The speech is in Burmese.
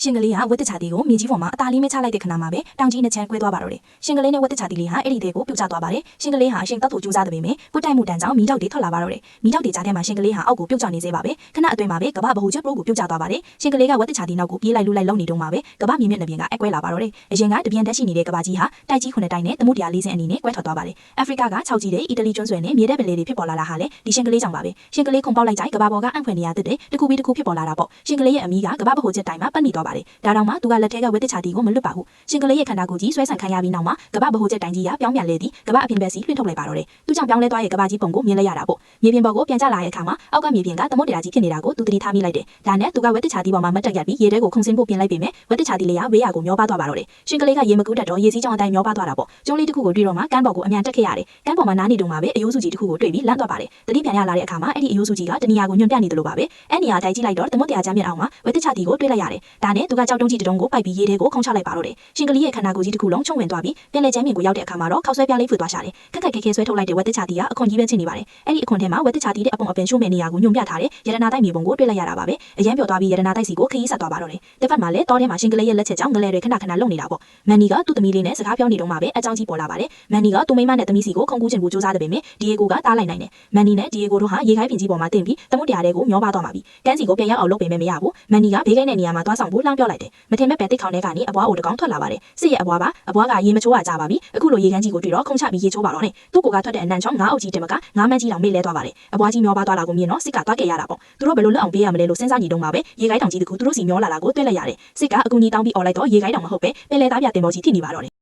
ရှင်ကလေးကဝတ်တချာတီကိုမြေကြီးပေါ်မှာအသာလေးမဲချလိုက်တဲ့ခဏမှာပဲတောင်ကြီးနှစ်ချမ်းကွဲသွားပါတော့တယ်ရှင်ကလေးနဲ့ဝတ်တချာတီလေးဟာအဲ့ဒီတဲ့ကိုပြုတ်ကျသွားပါတယ်ရှင်ကလေးဟာအရှင်တောက်ဖို့ကြိုးစားတဲ့ပေမဲ့ပွတ်တိုက်မှုတန်ကြောင့်မီးတောက်တွေထွက်လာပါတော့တယ်မီးတောက်တွေကြားထဲမှာရှင်ကလေးဟာအောက်ကိုပြုတ်ကျနေသေးပါပဲခဏအတွင်းမှာပဲကမ္ဘာဗဟိုချက်ပရိုးကိုပြုတ်ကျသွားပါတယ်ရှင်ကလေးကဝတ်တချာတီနောက်ကိုပြေးလိုက်လူလိုက်လုံနေတုန်းမှာပဲကမ္ဘာမြေမြင့်နှပြင်ကအက်ကွဲလာပါတော့တယ်အရင်ကတပြင်းတက်ရှိနေတဲ့ကမ္ဘာကြီးဟာတိုက်ကြီး9တိုက်နဲ့သမုဒ္ဒရာ40အနီနဲ့ကွဲထွက်သွားပါတယ်အာဖရိကက6ကြီးတဲ့အီတလီကျွန်းဆွယ်နဲ့မြေတဲ့ပလေတွေဖြစ်ပေါ်လာတာဟာလေဒီရှင်ကလေးကြောင့်ပါပဲရှင်ကလေးခုံပေါက်လိုက်ကြိုက်ကမ္ဘာပေါ်ကအံ့ဖွယ်နေရတဲ့တခုပြီးတခုဖြစ်ပေါ်လာတာပေါ့ရှင်ကလေးရဲ့အမီးကကမ္ဘာဗဟိုချက်တိုင်မှာပတ်မိသွားပါတယ်ဒါတောင်မှသူကလက်ထဲကဝတ်တချာတီကိုမလွတ်ပါဘူးရှင်ကလေးရဲ့ခန္ဓာကိုယ်ကြီးဆွဲဆန့်ခံရပြီးနောက်မှာကမ္ဘာဗဟိုချက်တိုင်ကြီးကပြောင်းပြန်လဲသည်ကမ္ဘာအပြင်ဘက်စီလွှင့်ထုတ်လိုက်ပါတော့တယ်သူကြောင့်ပြောင်းလဲသွားရဲ့ကမ္ဘာကြီးပုံကိုမြင်လိုက်ရတာပေါ့မြေပြင်ပေါ်ကိုပြန်ကျလာတဲ့အခါမှာအောက်ကမြေပြင်ကသမုဒ္ဒရာကြီးဖြစ်နေတာကိုသူသတိထားမိလိုက်တယ်ဒါနဲ့သူကဝတ်တချာတီပေါ်မှာမတ်တက်ရပြီးရေထဲကိုခုန်ဆင်းဖို့ပြင်လိုက်ပေမဲ့ဝတ်တချာတီလေးကဝေးရကိုမျောပါသွားပါတော့တယ်ရှင်ကလေးကရေမကူးတတ်တော့ရေစီးကြောင်းအတိုင်းမျောပါသွားတာပေါ့ကျုံးလေးတစ်ခုကိုတွေ့တော့မှကမ်းပေါ်ကိုအမြန်တက်ခဲ့ရတယ်ကမ်းပေါ်မှာနားနေတုန်းမှာပဲအယိုးစုကြီးတစ်ခုကိုတွေ့ပြီးလန့်သွားပါတယ်တတိပြန်ရလာတဲ့အခါမှာအဲ့ဒီအယိုးစုကြီးကတနေရာကိုညွန့်ပြနေတယ်လို့ပါပဲအဲ့နေရာတိုင်းကြည့်လိုက်တော့သမုဒ္ဒရာချမ်းမြေအောင်မှာဝတ်တချာတီကိုတွေ့လိုက်ရတယ်ဒါနဲ့သူကကြောက်တုံးကြီးတုံးကိုပိုက်ပြီးရေထဲကိုခုန်ချလိုက်ပါတော့တယ်ရှင်ကလေးရဲ့ခန္ဓာကိုယ်ကြီးတစ်ခုလုံးချုံဝင်သွားပြီးပြန်လဲချမ်းမြေကိုရောက်တဲ့အခါမှာတော့ခောက်ဆွဲပြားလေးဖွေသွားရှာတယ်ခက်ခက်ခဲခဲဆွဲထုတ်လိုက်တဲ့ဝတ်တချာတီကအခွန်ကြီးပဲချင်နေပါတယ်အဲ့ဒီအခွန်ထဲမှာဝတ်တချာတီတဲ့အပုံအပင်ရှုံးမဲ့နေရာကိုညွန့်ပြထားတဲ့ရတနာတိုက်မြေပုံကိုတွေ့လိုက်ရတာပါပဲအရန်ပြော်သွားပြီးရတနာတိုက်စီကိုခရီးဆက်သွားပါတော့တယ်တစ်ဖက်မှာလည်းတောထဲမှာရှင်ကလေးရဲ့လက်ချက်ကြောင့်ငလဲတွေခဏလုံနေတာပေါ့မန်နီကသူ့သမီးလေးနဲ့စကားပြောနေတော့မှပဲအကြောင်းကြီးပေါ်လာပါတယ်မန်နီကသူ့မိမနဲ့သမီးစီကိုခုံကူးချင်ဖို့ကြိုးစားတဲ့ပေမဲ့ဒီယေကိုကတားလိုက်နိုင်တယ်မန်နီနဲ့ဒီယေကိုတို့ဟာရေခိုင်းပြင်ကြီးပေါ်မှာတင်ပြီးသမုဒ္ဒရာတွေကိုမျောပါသွားမှာပြီကန်းစီကိုပြန်ရောက်အောင်လုပ်ပေမဲ့မရဘူးမန်နီကဘေးကိန်းတဲ့နေရာမှာသွားဆောင်ဖို့လှမ်းပြောလိုက်တယ်မထင်မဲ့ပဲတိတ်ခေါင်ထဲကနေအပွားအိုတကောင်ထွက်လာပါတယ်စစ်ရဲ့အပွားပါအပွားကရေမချိုးရကြပါပြီအခုလိုရေကန်းကြီးကိုတွေ့တော့ခုံချပြီးရေချိုးပါတော့နဲ့သူ့ကိုကထွက်တဲ့အနံ့ချောင်းငါးအုပ်ကြီးတင်မကငါးမန်းကြီးတောင်မေ့လဲသွားပါတယ်အပွားကြီးမျောပါသွားတာကိုမြင်တော့စစ်ကသွားကြရတာပေါ့သူတို့ဘယ်လိုလွတ်အောင်ပေးရမလဲလို့စဉ်းစားကြည့်တော့မှပဲရေခိုင်းတောင်ကြီးတကူသူတို့စီမျောလာတာကိုတွေ့လိုက်ရတယ်စစ်ကအကူကြီးတောင်းပြီးអော်လိုက်တော့ရေခိုင်းတောင်မဟုတ်ပဲပင်လယ်သားပြတင်ပေါ်ကြီးထိနေပါတော့တယ်